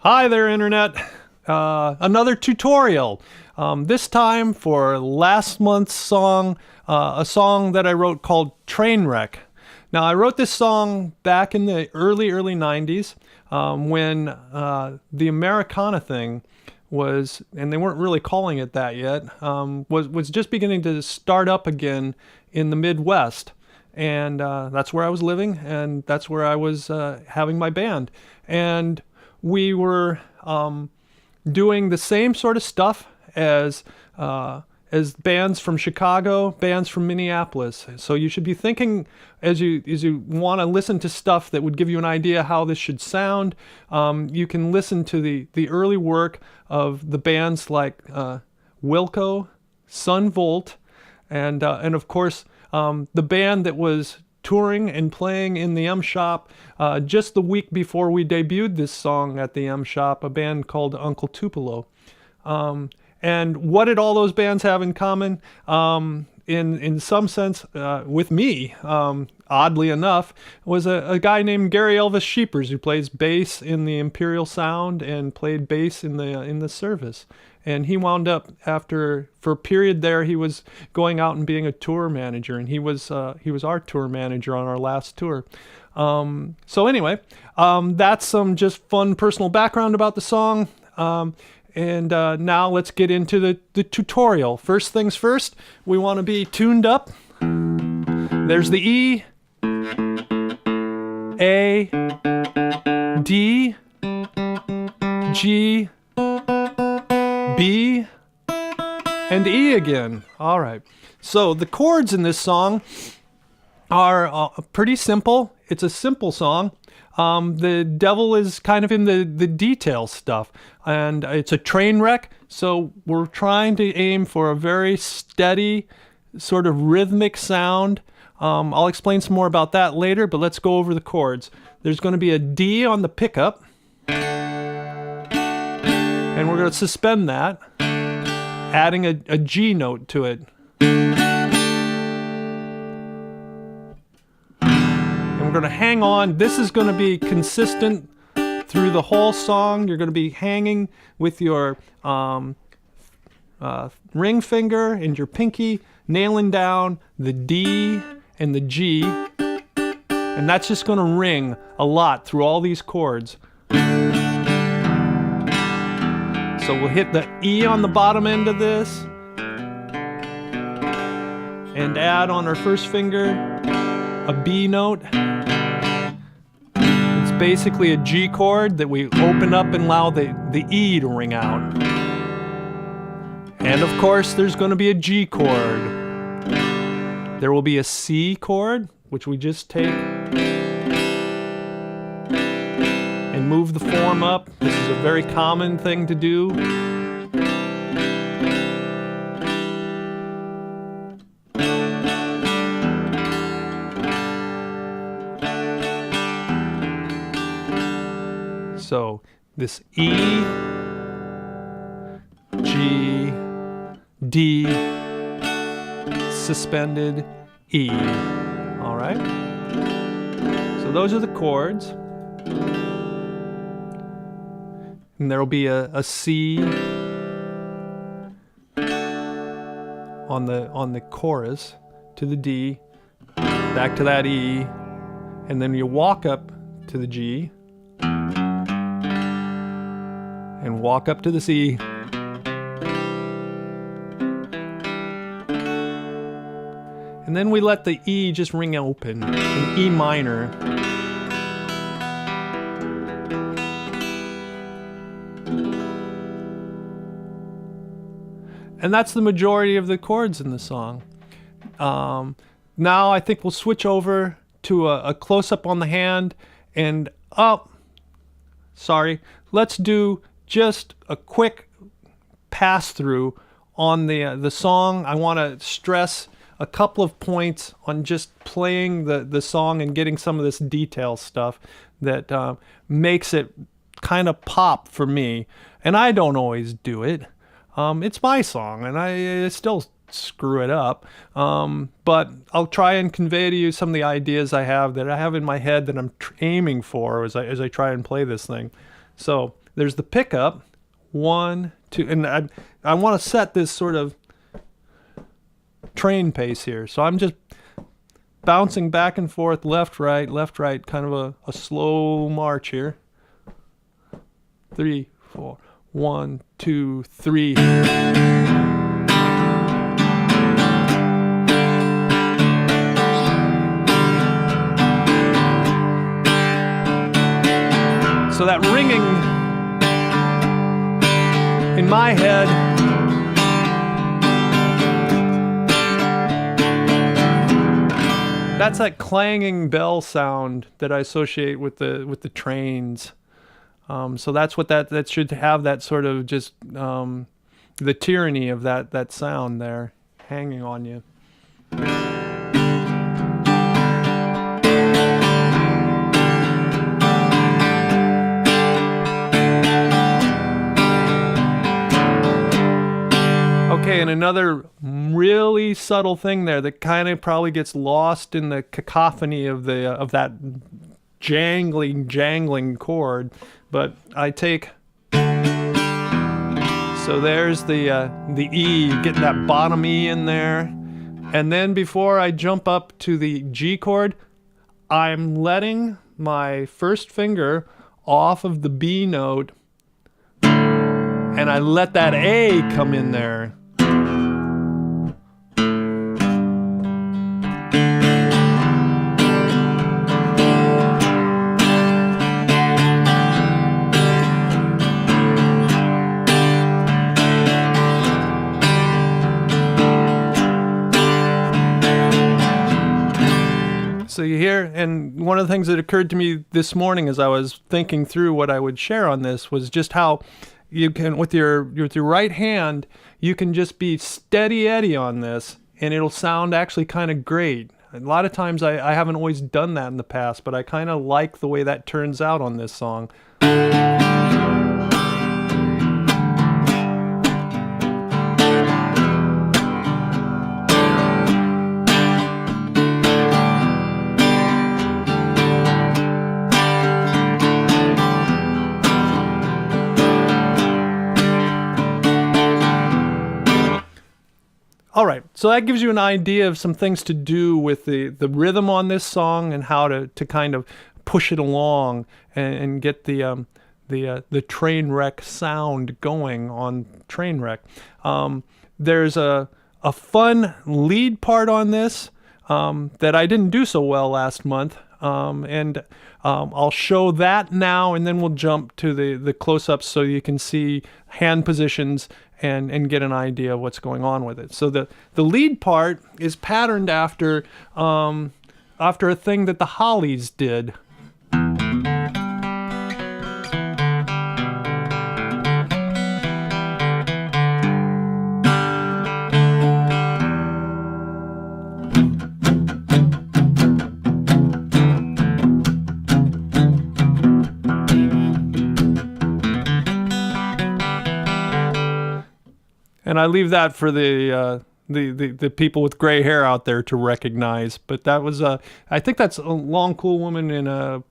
Hi there, Internet. Another tutorial. This time for last month's song, a song that I wrote called Trainwreck. Now, I wrote this song back in the early 90s when the Americana thing was, and they weren't really calling it that yet, was just beginning to start up again in the Midwest. And that's where I was living, and that's where I was having my band. And we were doing the same sort of stuff as bands from Chicago, bands from Minneapolis. So you should be thinking as you want to listen to stuff that would give you an idea how this should sound. You can listen to the early work of the bands like Wilco, Sun Volt, and of course the band that was touring and playing in the M Shop just the week before we debuted this song at the M Shop, a band called Uncle Tupelo. And what did all those bands have in common? In some sense, with me, oddly enough, was a guy named Gary Elvis Sheepers, who plays bass in the Imperial Sound and played bass in the Service. And he wound up for a period there, he was going out and being a tour manager, and he was our tour manager on our last tour. So anyway, that's some just fun personal background about the song. And now let's get into the tutorial. First things first, we want to be tuned up. There's the E, A, D, G, B, and E again. All right. So the chords in this song are pretty simple. It's a simple song. The devil is kind of in the detail stuff, and it's a train wreck. So we're trying to aim for a very steady, sort of rhythmic sound. I'll explain some more about that later, but let's go over the chords. There's going to be a D on the pickup, and we're going to suspend that, adding a G note to it. And we're going to hang on. This is going to be consistent through the whole song. You're going to be hanging with your ring finger and your pinky, nailing down the D and the G. And that's just going to ring a lot through all these chords. So we'll hit the E on the bottom end of this and add on our first finger a B note. It's basically a G chord that we open up and allow the E to ring out. And of course there's going to be a G chord. There will be a C chord, which we just take and move the form up. This is a very common thing to do. So this E, G, D, suspended E. All right? So those are the chords. And there'll be a C on the chorus to the D, back to that E, and then you walk up to the G and walk up to the C. And then we let the E just ring open in E minor. And that's the majority of the chords in the song. Now I think we'll switch over to a close-up on the hand, and let's do just a quick pass-through on the song. I want to stress a couple of points on just playing the song and getting some of this detail stuff that makes it kind of pop for me. And I don't always do it. It's my song, and I still screw it up. But I'll try and convey to you some of the ideas I have in my head that I'm aiming for as I try and play this thing. So there's the pickup, 1, 2, and I want to set this sort of train pace here. So I'm just bouncing back and forth, left, right, kind of a slow march here. 3, 4, 1, 2, 3. So that ringing in my head that's that clanging bell sound that I associate with the trains. So that's what that should have, that sort of just the tyranny of that sound there hanging on you. Okay, and another really subtle thing there that kind of probably gets lost in the cacophony of that jangling chord, but I take, so there's the E, getting that bottom E in there, and then before I jump up to the G chord, I'm letting my first finger off of the B note, and I let that A come in there. So you hear, and one of the things that occurred to me this morning as I was thinking through what I would share on this was just how you can, with your right hand, you can just be steady Eddie on this, and it'll sound actually kind of great. A lot of times I haven't always done that in the past, but I kind of like the way that turns out on this song. All right, so that gives you an idea of some things to do with the rhythm on this song and how to kind of push it along and get the Trainwreck sound going on Trainwreck. There's a fun lead part on this that I didn't do so well last month, and I'll show that now, and then we'll jump to the close-ups so you can see hand positions and get an idea of what's going on with it. So the lead part is patterned after a thing that the Hollies did. And I leave that for the people with gray hair out there to recognize. But that was I think that's a long, cool woman in a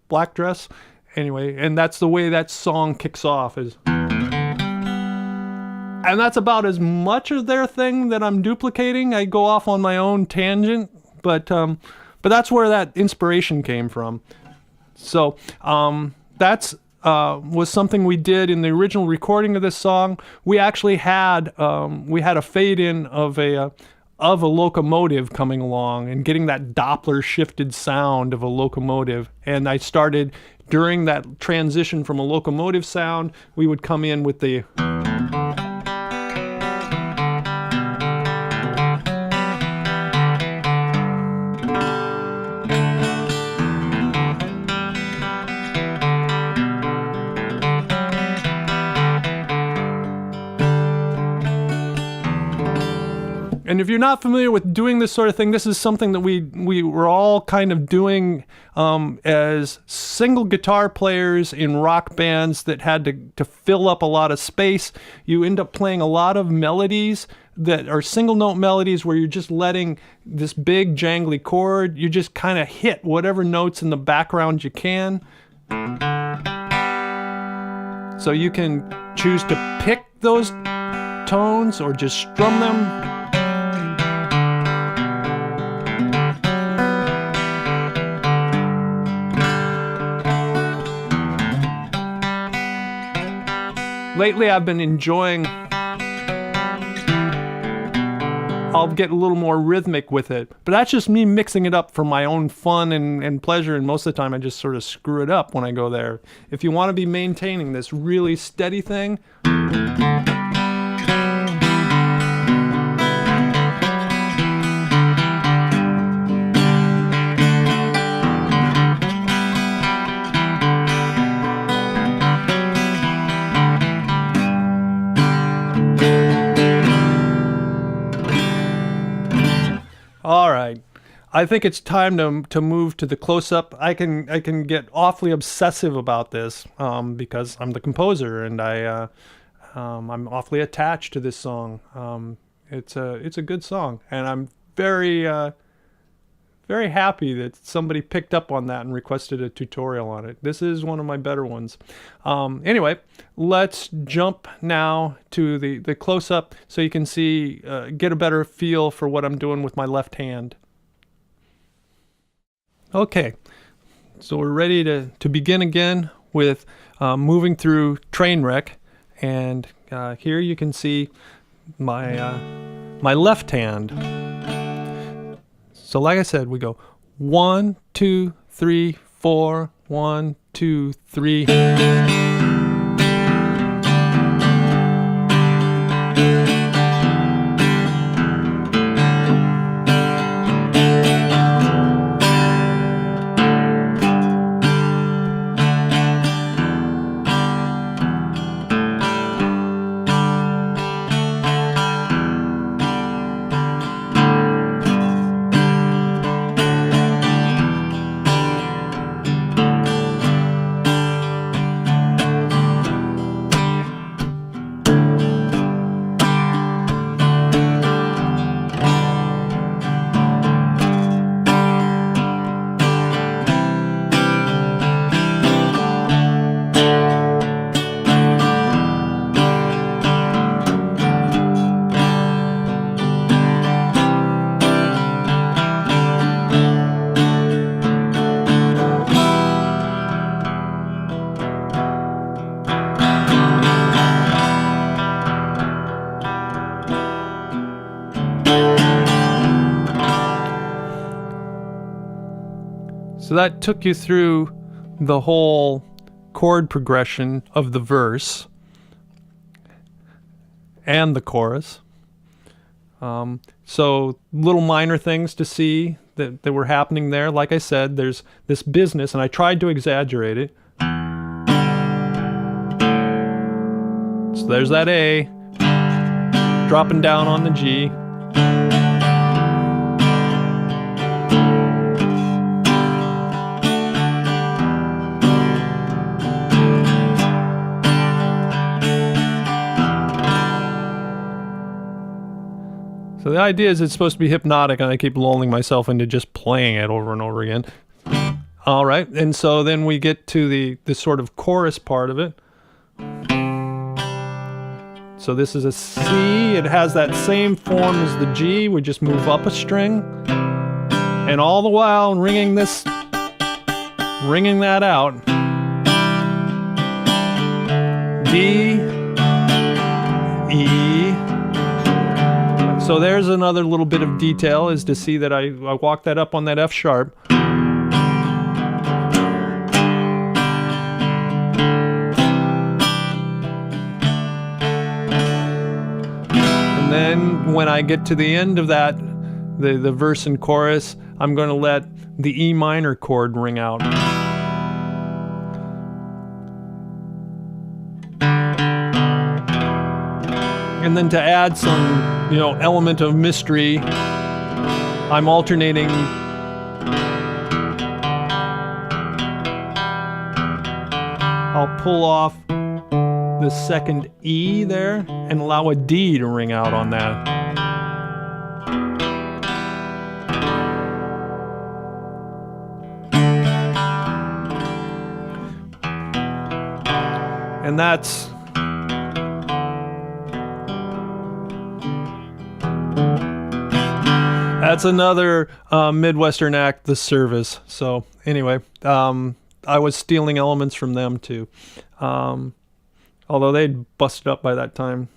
black dress. Anyway, and that's the way that song kicks off. And that's about as much of their thing that I'm duplicating. I go off on my own tangent, but that's where that inspiration came from. So that's was something we did in the original recording of this song. We actually had a fade in of a locomotive coming along and getting that Doppler shifted sound of a locomotive. And I started during that transition from a locomotive sound, we would come in with the And if you're not familiar with doing this sort of thing, this is something that we were all kind of doing as single guitar players in rock bands that had to fill up a lot of space. You end up playing a lot of melodies that are single note melodies where you're just letting this big jangly chord, you just kind of hit whatever notes in the background you can. So you can choose to pick those tones or just strum them. Lately I've been enjoying, I'll get a little more rhythmic with it, but that's just me mixing it up for my own fun and pleasure, and most of the time I just sort of screw it up when I go there. If you want to be maintaining this really steady thing, all right, I think it's time to move to the close-up. I can get awfully obsessive about this because I'm the composer and I'm awfully attached to this song. It's a good song, and I'm very very happy that somebody picked up on that and requested a tutorial on it. This is one of my better ones. Anyway, let's jump now to the close-up so you can see, get a better feel for what I'm doing with my left hand. Okay, so we're ready to begin again with moving through Trainwreck, and here you can see my my left hand. So like I said, we go 1, 2, 3, 4, 1, 2, 3. So that took you through the whole chord progression of the verse and the chorus. So little minor things to see that were happening there. Like I said, there's this business, and I tried to exaggerate it. So there's that A dropping down on the G. So the idea is it's supposed to be hypnotic, and I keep lulling myself into just playing it over and over again. All right, and so then we get to the sort of chorus part of it. So this is a C. It has that same form as the G. We just move up a string, and all the while ringing that out. D, E. So there's another little bit of detail, is to see that I walk that up on that F sharp. And then when I get to the end of that, the verse and chorus, I'm going to let the E minor chord ring out. And then to add some, element of mystery, I'm alternating I'll pull off the second E there and allow a D to ring out on that. And that's another Midwestern act, The Service. So anyway, I was stealing elements from them too, although they'd busted up by that time.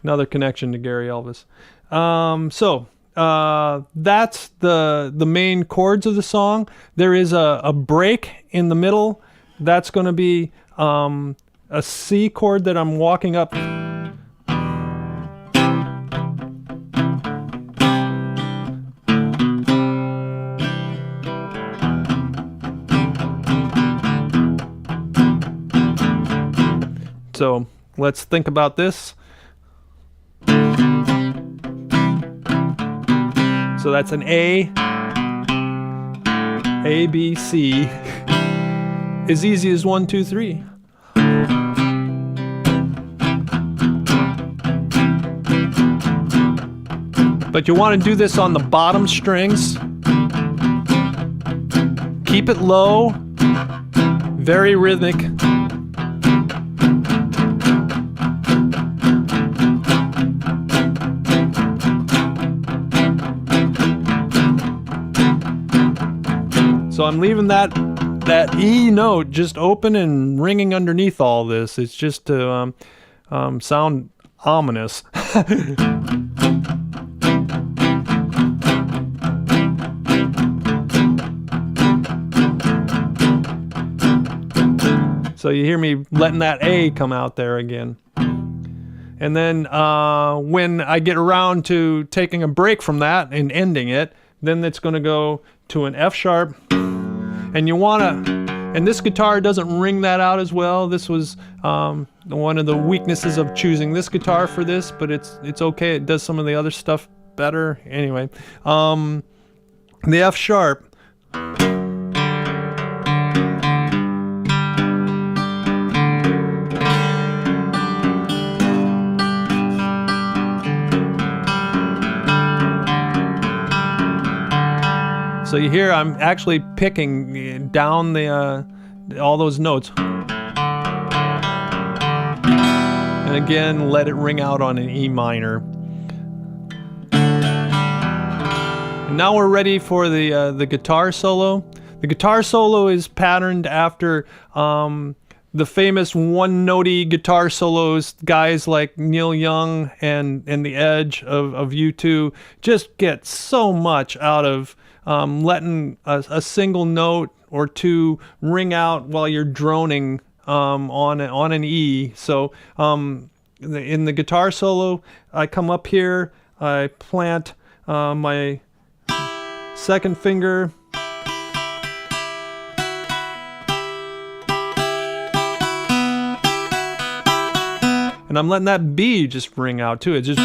Another connection to Gary Elvis. That's the main chords of the song. There is a break in the middle. That's going to be a C chord that I'm walking up. So let's think about this. So that's an A, B, C. As easy as 1, 2, 3. But you want to do this on the bottom strings. Keep it low, very rhythmic. So I'm leaving that E note just open and ringing underneath all this. It's just to sound ominous. So you hear me letting that A come out there again. And then when I get around to taking a break from that and ending it, then it's going to go to an F sharp. And you want to, and this guitar doesn't ring that out as well. This was one of the weaknesses of choosing this guitar for this, but it's okay. It does some of the other stuff better. Anyway, the F sharp. So you hear I'm actually picking down all those notes. And again, let it ring out on an E minor. And now we're ready for the guitar solo. The guitar solo is patterned after the famous one-notey guitar solos guys like Neil Young and The Edge of U2 just get so much out of letting a single note or two ring out while you're droning on an E. So in the guitar solo, I come up here, I plant my second finger, and I'm letting that B just ring out too. It just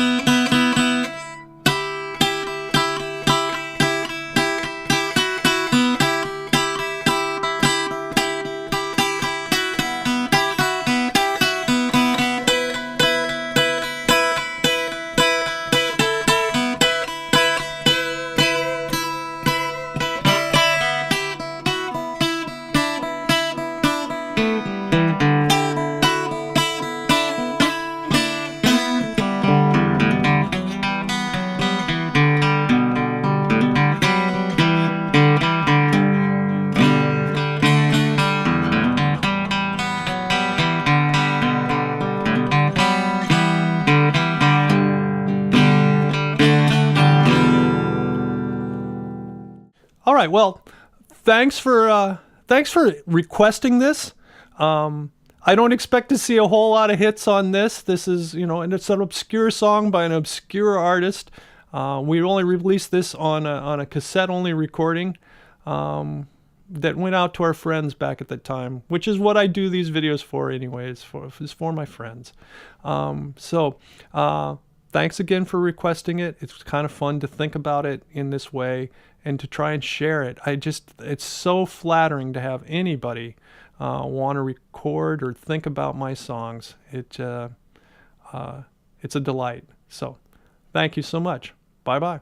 all right, well, thanks for requesting this. I don't expect to see a whole lot of hits on this. This is, and it's an obscure song by an obscure artist. We only released this on a cassette-only recording that went out to our friends back at the time, which is what I do these videos for anyway. It's for my friends. Thanks again for requesting it. It's kind of fun to think about it in this way and to try and share it. It's so flattering to have anybody want to record or think about my songs. It's a delight. So thank you so much. Bye-bye.